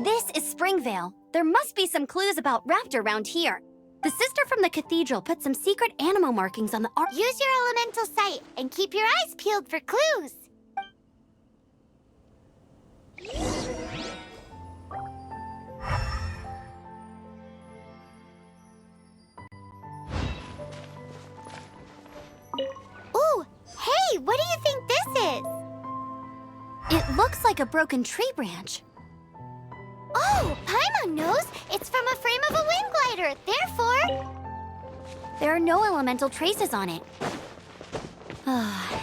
This is Springvale. There must be some clues about raptor around here. The sister from the cathedral put some secret animal markings on the art. Use your elemental sight and keep your eyes peeled for clues. Ooh, hey, what do you think this is? It looks like a broken tree branch. Oh, Paimon knows. It's from a frame of a wind glider. Therefore, there are no elemental traces on it.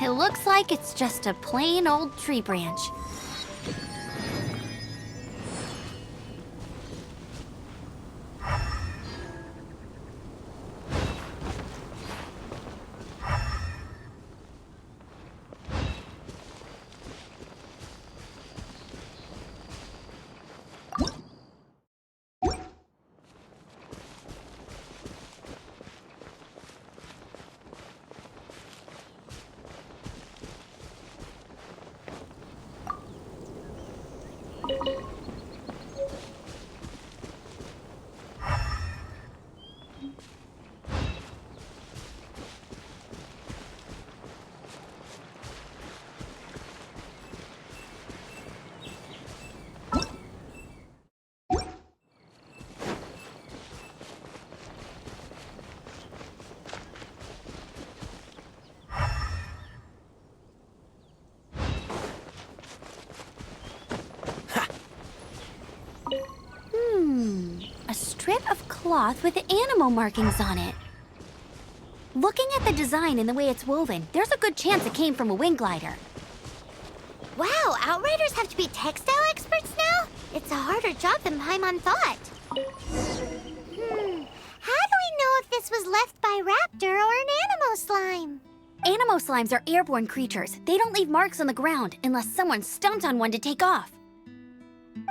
It looks like it's just a plain old tree branch. A strip of cloth with animal markings on it. Looking at the design and the way it's woven, there's a good chance it came from a wind glider. wow, Outriders have to be textile experts now? It's a harder job than Paimon thought. How do we know if this was left by raptor or an animo slime? Animo slimes are airborne creatures. They don't leave marks on the ground unless someone stomped on one to take off.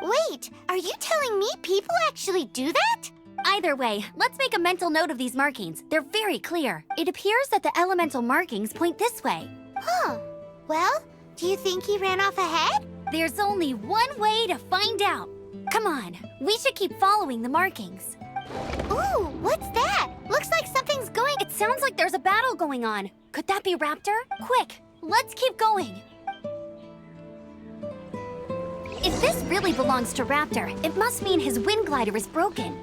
Wait, are you telling me people actually do that? Either way, let's make a mental note of these markings. They're very clear. It appears that the elemental markings point this way. Huh. Well, do you think he ran off ahead? There's only one way to find out. Come on, we should keep following the markings. Ooh, what's that? Looks like something's going... It sounds like there's a battle going on. Could that be Raptor? Quick, let's keep going. If this really belongs to Raptor, it must mean his wind glider is broken.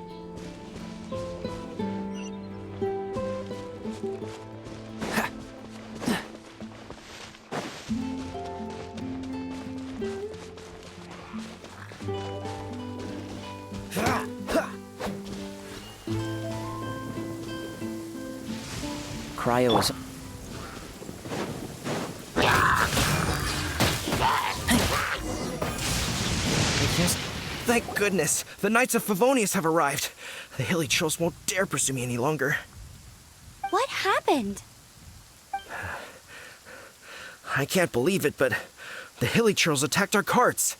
Cryo is... Yes, thank goodness. The Knights of Favonius have arrived. The hilly trolls won't dare pursue me any longer. What happened? I can't believe it, but the hilly trolls attacked our carts.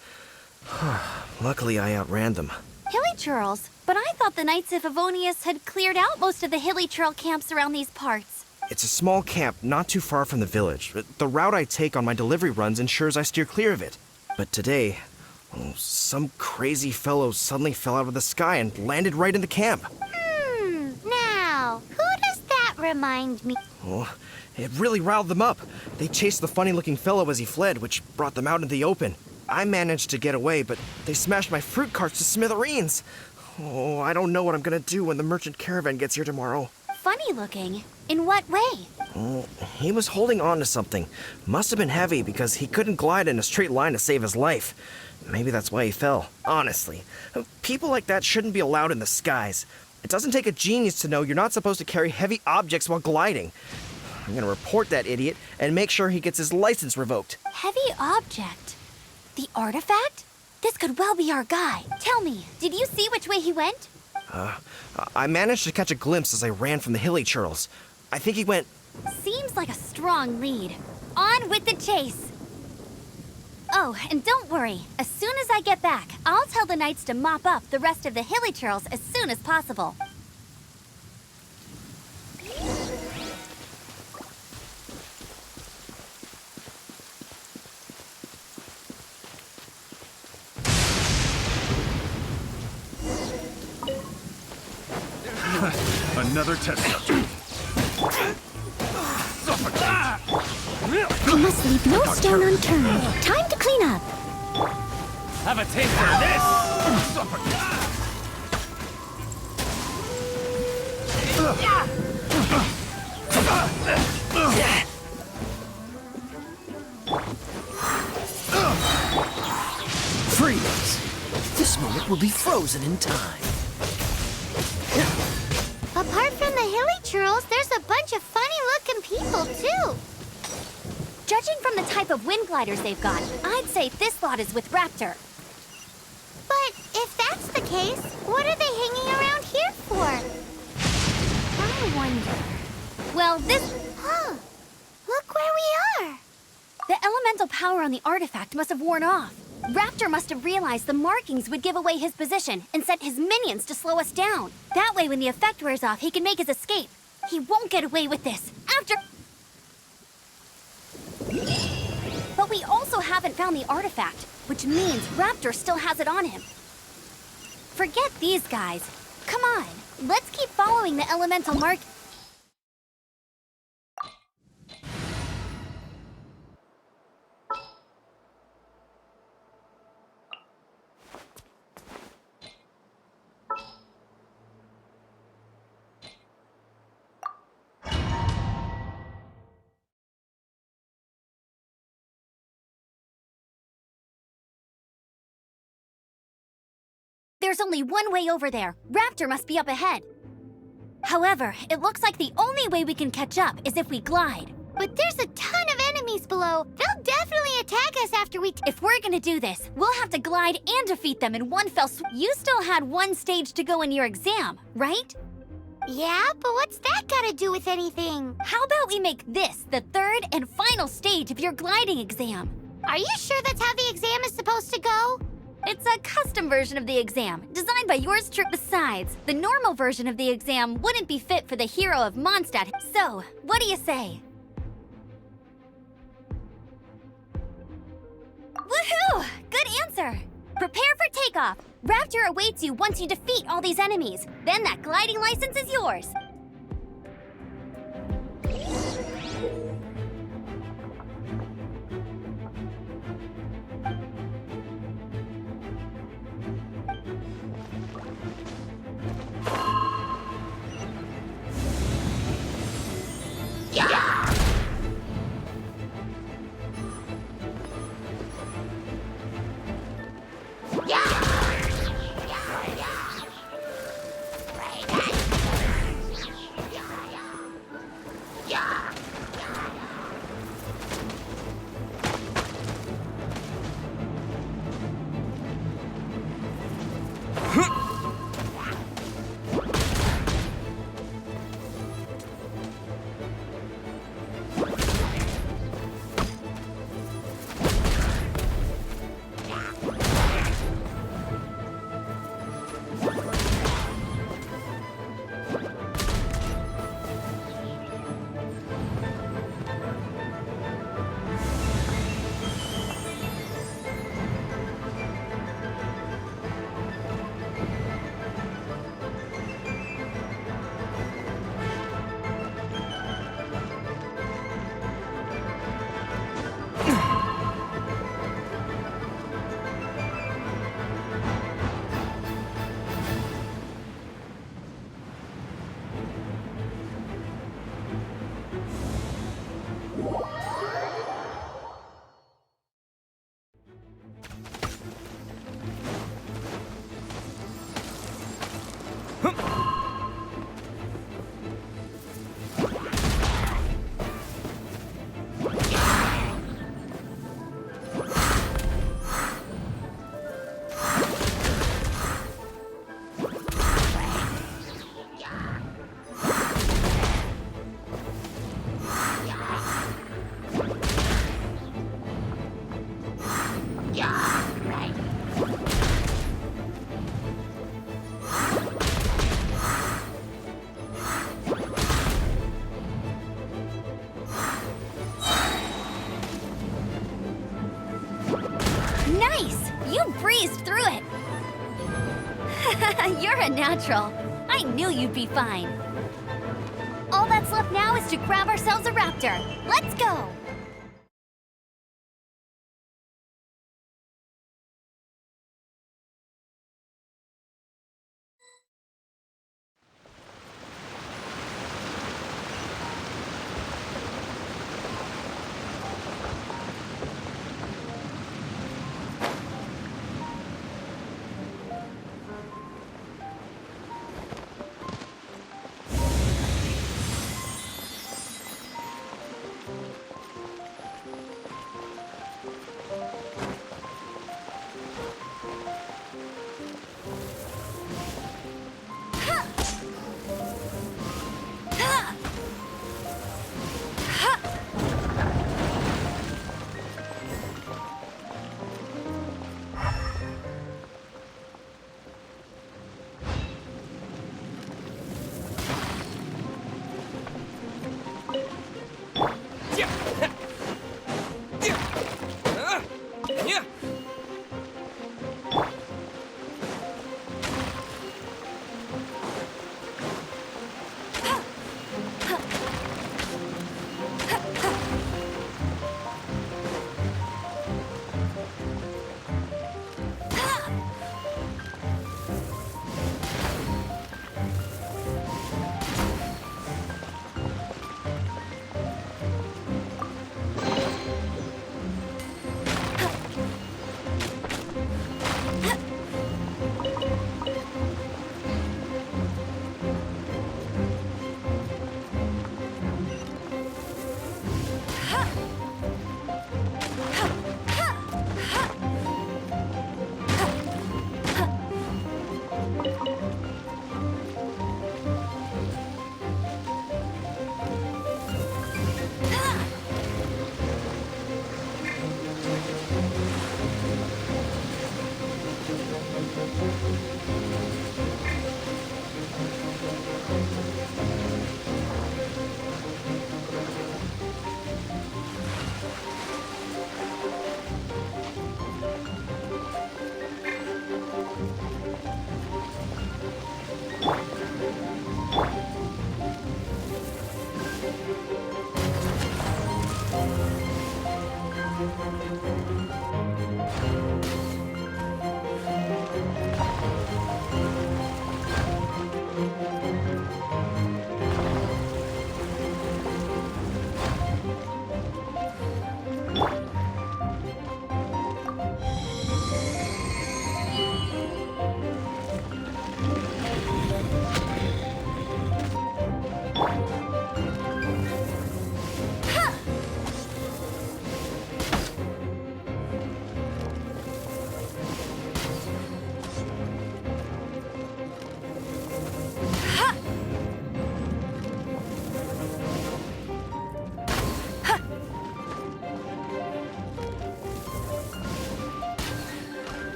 Luckily, I outran them. Hilly Churls? But I thought the Knights of Favonius had cleared out most of the hilly trail camps around these parts. It's a small camp not too far from the village. The route I take on my delivery runs ensures I steer clear of it. But today, some crazy fellow suddenly fell out of the sky and landed right in the camp. Now, who does that remind me? Oh, it really riled them up. They chased the funny-looking fellow as he fled, which brought them out into the open. I managed to get away, but they smashed my fruit carts to smithereens. Oh, I don't know what I'm gonna do when the merchant caravan gets here tomorrow. Funny looking. In what way? Oh, he was holding on to something. Must have been heavy because he couldn't glide in a straight line to save his life. Maybe that's why he fell. Honestly, people like that shouldn't be allowed in the skies. It doesn't take a genius to know you're not supposed to carry heavy objects while gliding. I'm gonna report that idiot and make sure he gets his license revoked. Heavy object? The artifact? This could well be our guy. Tell me, did you see which way he went? I managed to catch a glimpse as I ran from the hilly churls. I think he went... Seems like a strong lead. On with the chase. Oh, and don't worry. As soon as I get back, I'll tell the knights to mop up the rest of the hilly churls as soon as possible. Another test subject. We must leave no stone unturned. Time to clean up. Have a taste of this! Freeze! This moment will be frozen in time. Apart from the hilly churls, there's a bunch of funny-looking people, too. Judging from the type of wind gliders they've got, I'd say this lot is with Raptor. But if that's the case, what are they hanging around here for? I wonder... Well, this... Huh. Look where we are. The elemental power on the artifact must have worn off. Raptor must have realized the markings would give away his position and sent his minions to slow us down. That way, when the effect wears off, he can make his escape. He won't get away with this. But we also haven't found the artifact, which means Raptor still has it on him. Forget these guys. Come on, let's keep following the elemental mark. There's only one way over there. Raptor must be up ahead. However, it looks like the only way we can catch up is if we glide. But there's a ton of enemies below. They'll definitely attack us after we... If we're gonna do this, we'll have to glide and defeat them in one fell swoop. You still had one stage to go in your exam, right? Yeah, but what's that got to do with anything? How about we make this the third and final stage of your gliding exam? Are you sure that's how the exam is supposed to go? It's a custom version of the exam, designed by yours truly. Besides, the normal version of the exam wouldn't be fit for the hero of Mondstadt. So, what do you say? Woohoo! Good answer! Prepare for takeoff. Raptor awaits you once you defeat all these enemies. Then that gliding license is yours. natural. I knew you'd be fine. All that's left now is to grab ourselves a raptor. Let's go!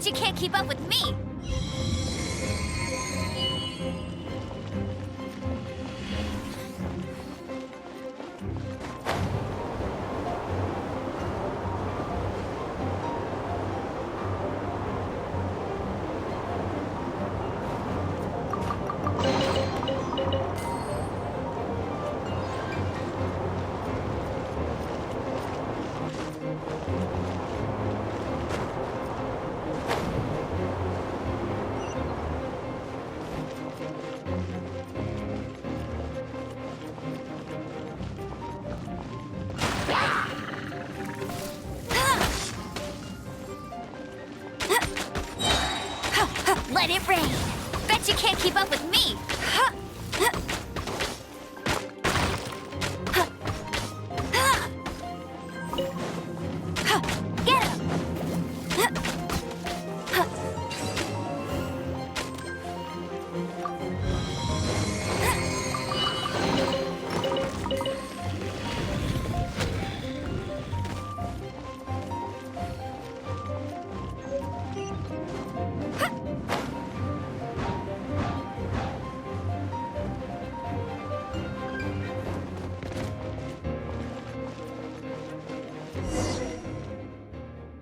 Bet you can't keep up with me. Let it rain. Bet you can't keep up with me. Get him.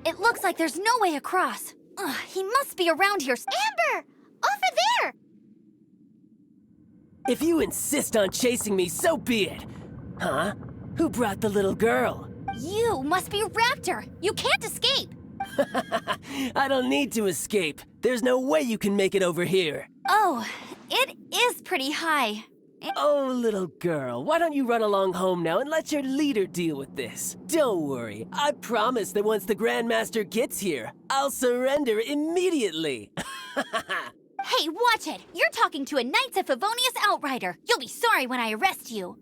It looks like there's no way across. Ugh, he must be around here. Amber! Over there! If you insist on chasing me, so be it. Huh? Who brought the little girl? You must be Raptor. You can't escape. I don't need to escape. There's no way you can make it over here. Oh, it is pretty high. Oh, little girl, why don't you run along home now and let your leader deal with this? Don't worry, I promise that once the Grandmaster gets here, I'll surrender immediately. Hey, watch it! You're talking to a Knights of Favonius outrider. You'll be sorry when I arrest you.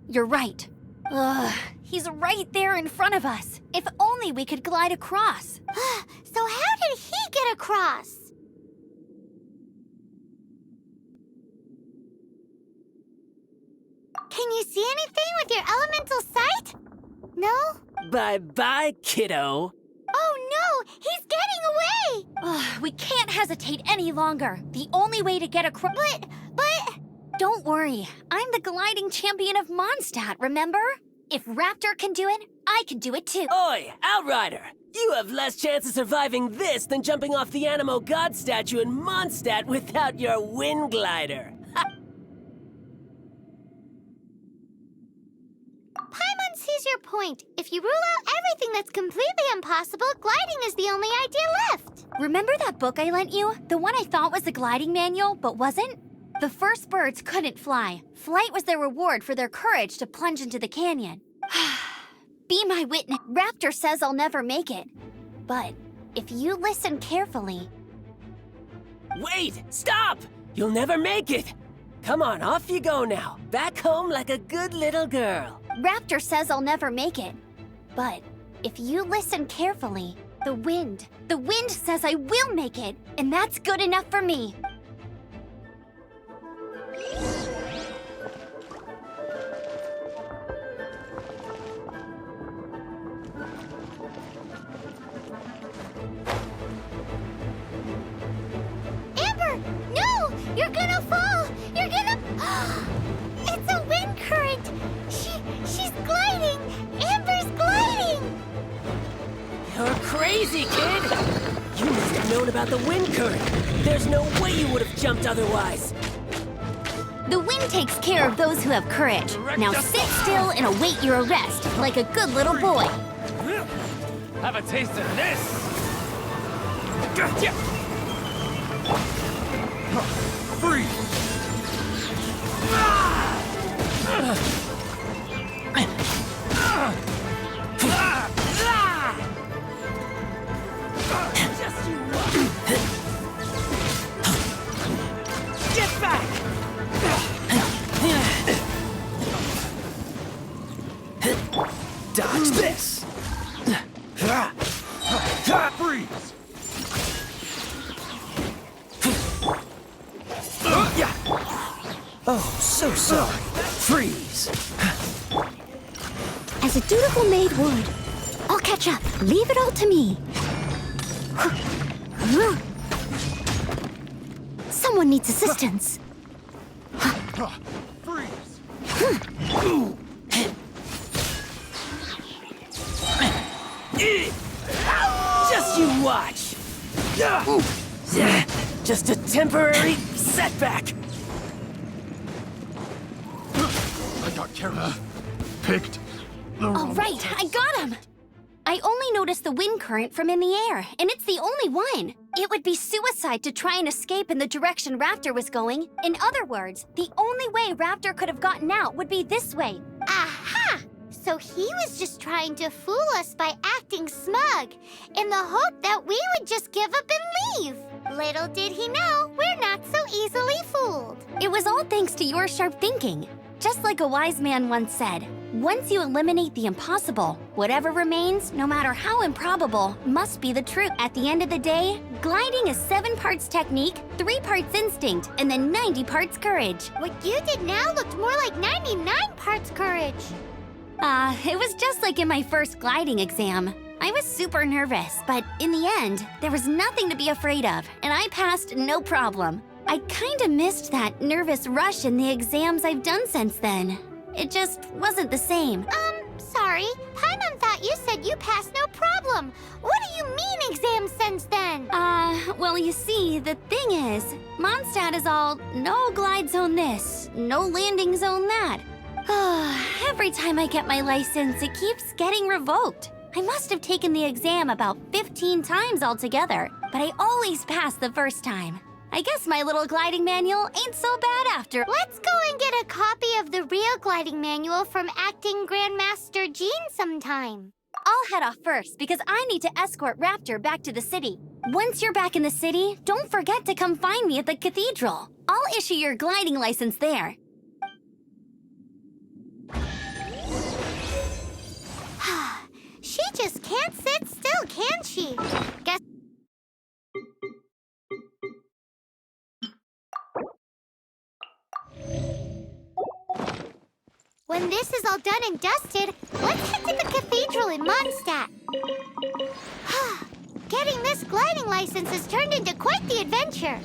You're right. Ugh, he's right there in front of us. If only we could glide across. So how did he get across? Can you see anything with your elemental sight? No? Bye-bye, kiddo. Oh no! He's getting away! Ugh, we can't hesitate any longer. The only way to get across. But... Don't worry. I'm the gliding champion of Mondstadt, remember? If Raptor can do it, I can do it too. Oi, Outrider! You have less chance of surviving this than jumping off the Animo God statue in Mondstadt without your wind glider. Paimon sees your point. If you rule out everything that's completely impossible, gliding is the only idea left. Remember that book I lent you? The one I thought was the gliding manual, but wasn't? The first birds couldn't fly. Flight was their reward for their courage to plunge into the canyon. Be my witness. Raptor says I'll never make it. But if you listen carefully... Wait! Stop! You'll never make it! Come on, off you go now. Back home like a good little girl. Raptor says I'll never make it. But if you listen carefully, the wind says I will make it, and that's good enough for me. Amber! No! You're gonna fall! You're gonna... It's a wind current! She's gliding! Amber's gliding! You're crazy, kid! You must have known about the wind current. There's no way you would have jumped otherwise. The wind takes care of those who have courage. Now sit still and await your arrest, like a good little boy. Have a taste of this! Gotcha! Freeze! Just you watch. Get back! Dodge this! Freeze! Oh, so sorry. Freeze! As a dutiful maid would. I'll catch up. Leave it all to me. Someone needs assistance. Freeze! Just you watch! Just a temporary setback! I got careful. Picked the All wrong right, I got him! I only noticed the wind current from in the air, and it's the only one. It would be suicide to try and escape in the direction Raptor was going. In other words, the only way Raptor could have gotten out would be this way. Aha! So he was just trying to fool us by acting smug, in the hope that we would just give up and leave. Little did he know, we're not so easily fooled. It was all thanks to your sharp thinking. Just like a wise man once said, once you eliminate the impossible, whatever remains, no matter how improbable, must be the truth. At the end of the day, gliding is 7 parts technique, 3 parts instinct, and then 90 parts courage. What you did now looked more like 99 parts courage. It was just like in my first gliding exam. I was super nervous, but in the end, there was nothing to be afraid of, and I passed no problem. I kinda missed that nervous rush in the exams I've done since then. It just wasn't the same. Sorry. Paimon thought you said you passed no problem. What do you mean exam since then? Well, you see, the thing is, Mondstadt is all no glide zone this, no landing zone that. Every time I get my license, it keeps getting revoked. I must have taken the exam about 15 times altogether, but I always pass the first time. I guess my little gliding manual ain't so bad after. Let's go and get a copy of the real gliding manual from Acting Grandmaster Jean sometime. I'll head off first because I need to escort Raptor back to the city. Once you're back in the city, don't forget to come find me at the cathedral. I'll issue your gliding license there. She just can't sit still, can she? Guess. When this is all done and dusted, let's head to the cathedral in Mondstadt. Getting this gliding license has turned into quite the adventure.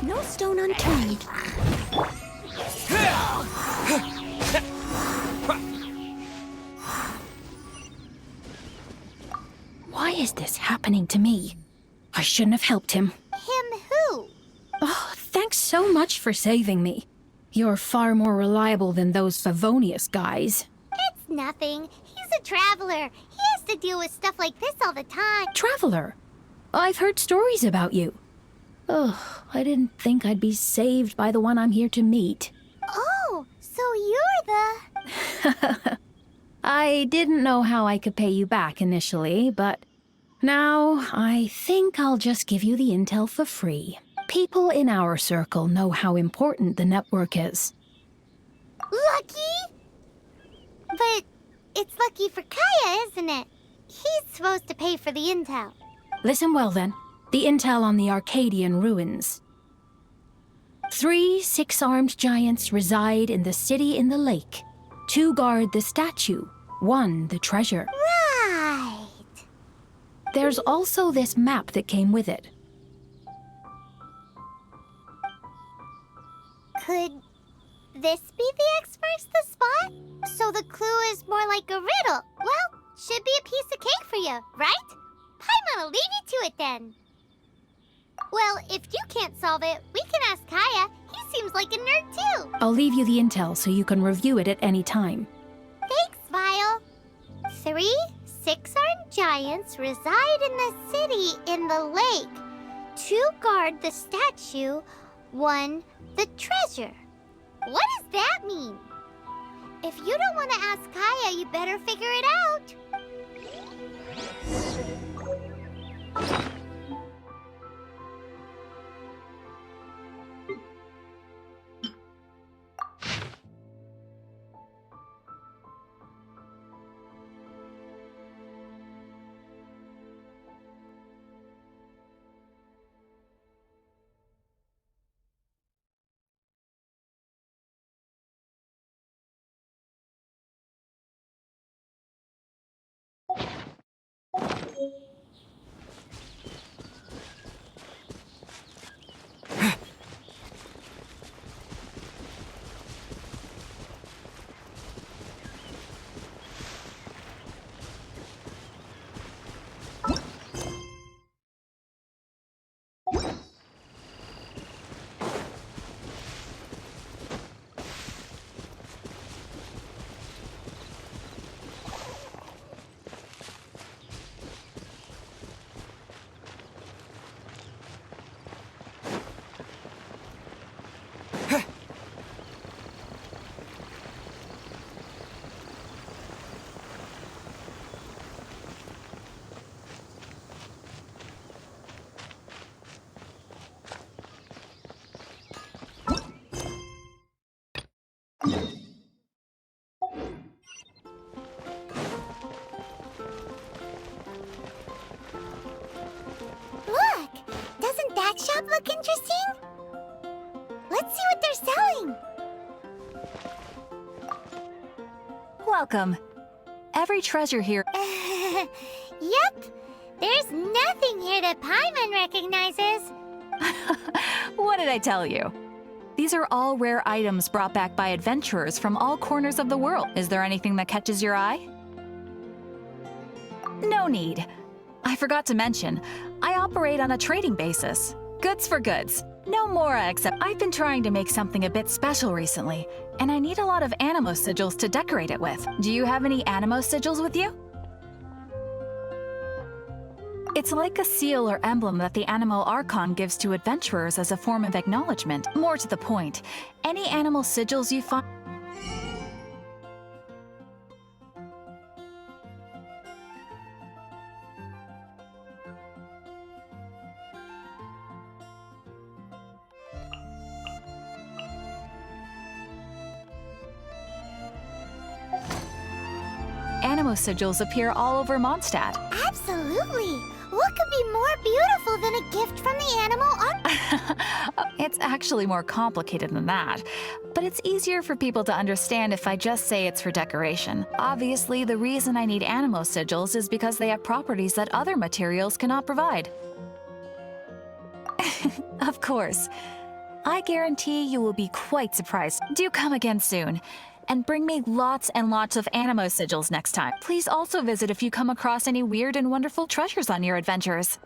No stone unturned. Why is this happening to me? I shouldn't have helped him. Him who? Oh, thanks so much for saving me. You're far more reliable than those Favonius guys. It's nothing. He's a traveler. He has to deal with stuff like this all the time. Traveler? I've heard stories about you. Ugh, I didn't think I'd be saved by the one I'm here to meet. Oh, so you're the... I didn't know how I could pay you back initially, but now I think I'll just give you the intel for free. People in our circle know how important the network is. Lucky? But it's lucky for Kaya, isn't it? He's supposed to pay for the intel. Listen well then. The intel on the Arcadian ruins. 3 6-armed giants reside in the city in the lake. 2 guard the statue, 1 the treasure. Right. There's also this map that came with it. Could this be the X marks the spot? So the clue is more like a riddle. Well, should be a piece of cake for you, right? Paimon'll leave you to it then. Well, if you can't solve it, we can ask Kaya. He seems like a nerd too. I'll leave you the intel so you can review it at any time. Thanks, Vile. 3 6-armed giants reside in the city in the lake. 2 guard the statue, 1 the treasure. What does that mean? If you don't want to ask Kaya, you better figure it out. Look! Doesn't that shop look interesting? Let's see what they're selling. Welcome. Every treasure here. Yep. There's nothing here that Paimon recognizes. What did I tell you? These are all rare items brought back by adventurers from all corners of the world. Is there anything that catches your eye? No need. I forgot to mention, I operate on a trading basis. Goods for goods. No more, except I've been trying to make something a bit special recently, and I need a lot of animo sigils to decorate it with. Do you have any animo sigils with you? It's like a seal or emblem that the Animal Archon gives to adventurers as a form of acknowledgement. More to the point, any animal sigils you find... Animo sigils appear all over Mondstadt. Absolutely. What could be more beautiful than a gift from the Animal Archon? It's actually more complicated than that, but it's easier for people to understand if I just say it's for decoration. Obviously, the reason I need animo sigils is because they have properties that other materials cannot provide. Of course. I guarantee you will be quite surprised. Do come again soon. And bring me lots and lots of animo sigils next time. Please also visit if you come across any weird and wonderful treasures on your adventures.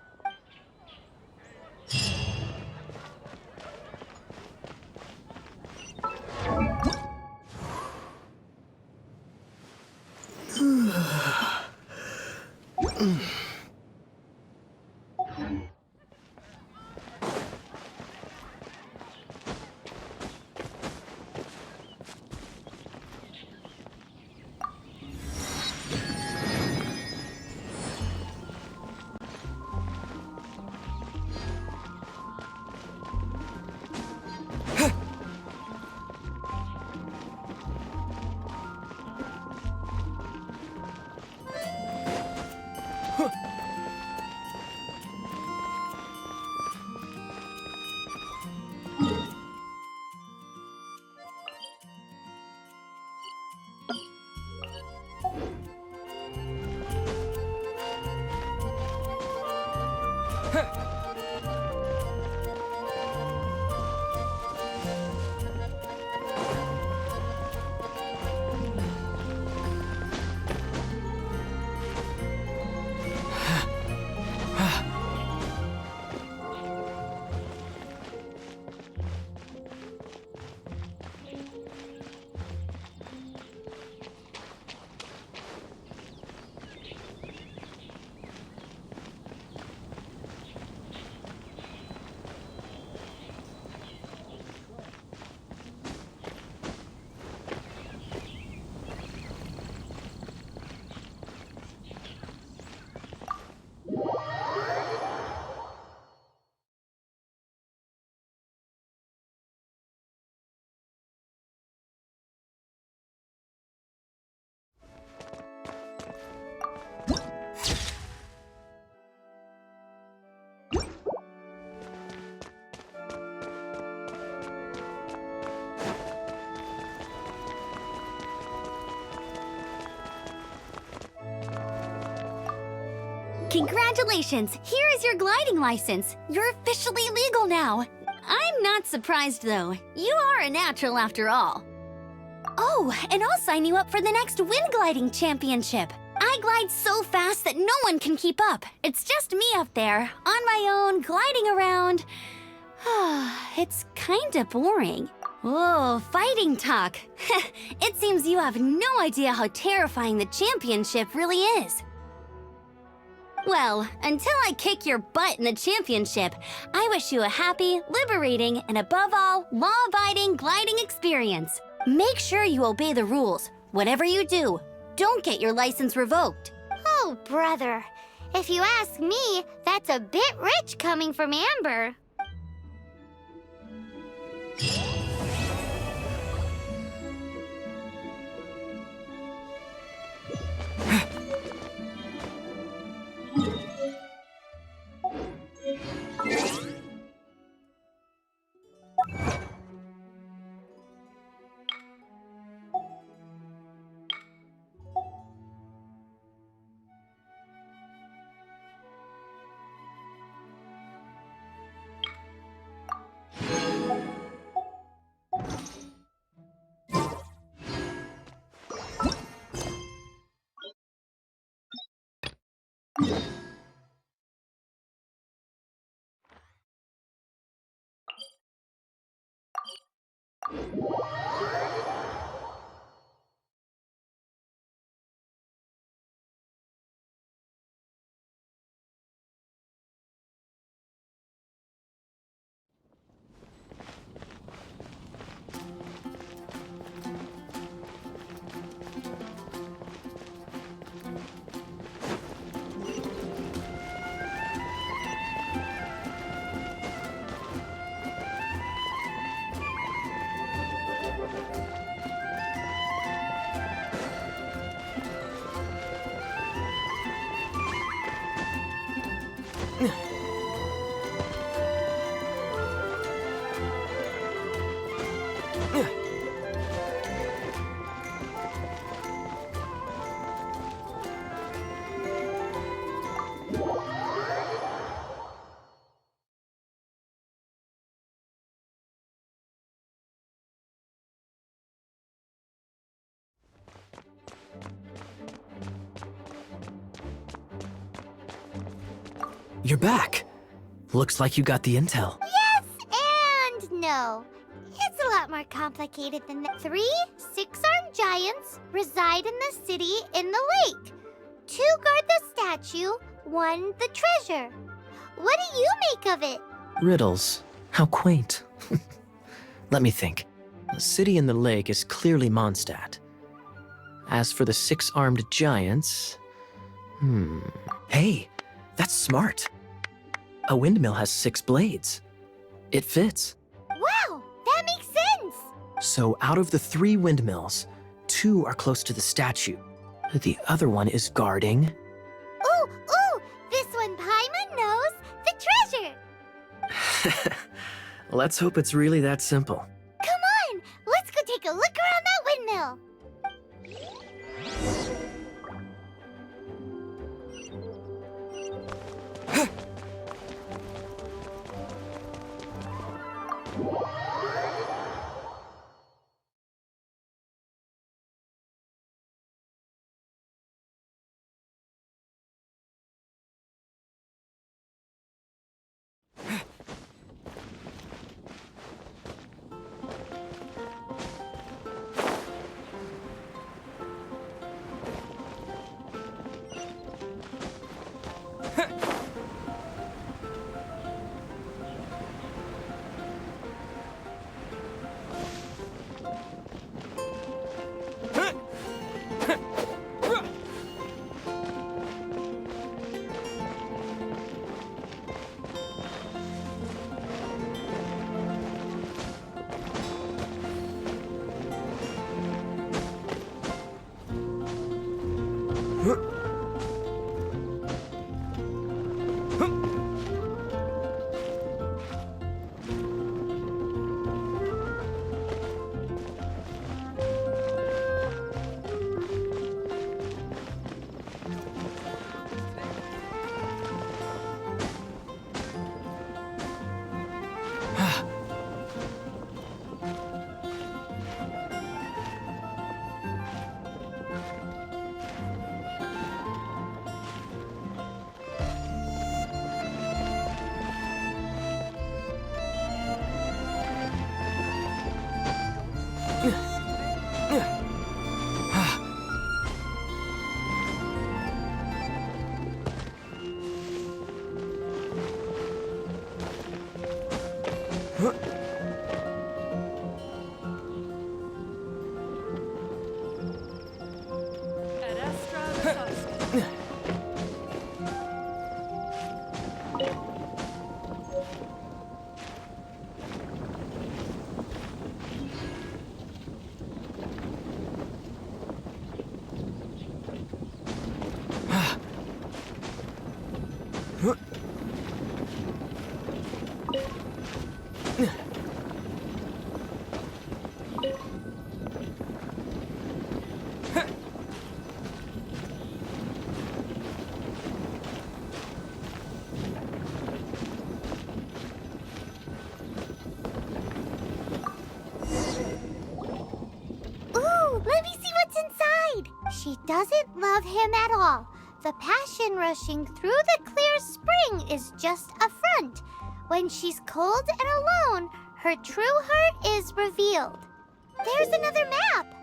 Congratulations! Here is your gliding license. You're officially legal now. I'm not surprised, though. You are a natural after all. Oh, and I'll sign you up for the next wind gliding championship. I glide so fast that no one can keep up. It's just me up there, on my own, gliding around. It's kinda boring. Whoa, fighting talk. It seems you have no idea how terrifying the championship really is. Well, until I kick your butt in the championship, I wish you a happy, liberating, and above all, law-abiding gliding experience. Make sure you obey the rules. Whatever you do, don't get your license revoked. Oh, brother. If you ask me, that's a bit rich coming from Amber. You're back. Looks like you got the intel. Yes and no. It's a lot more complicated than that. 3 six-armed giants reside in the city in the lake. 2 guard the statue, 1 the treasure. What do you make of it? Riddles. How quaint. Let me think. The city in the lake is clearly Mondstadt. As for the 6-armed giants... Hey, that's smart. A windmill has 6 blades. It fits. Wow, that makes sense. So out of the 3 windmills, 2 are close to the statue. The other one is guarding... Ooh, this one Paimon knows, the treasure. Let's hope it's really that simple. Come on, let's go take a look around that windmill. Let me see what's inside. She doesn't love him at all. The passion rushing through the clear spring is just a front. When she's cold and alone, her true heart is revealed. There's another map.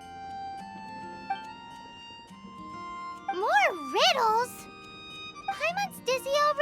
More riddles? Paimon's dizzy already.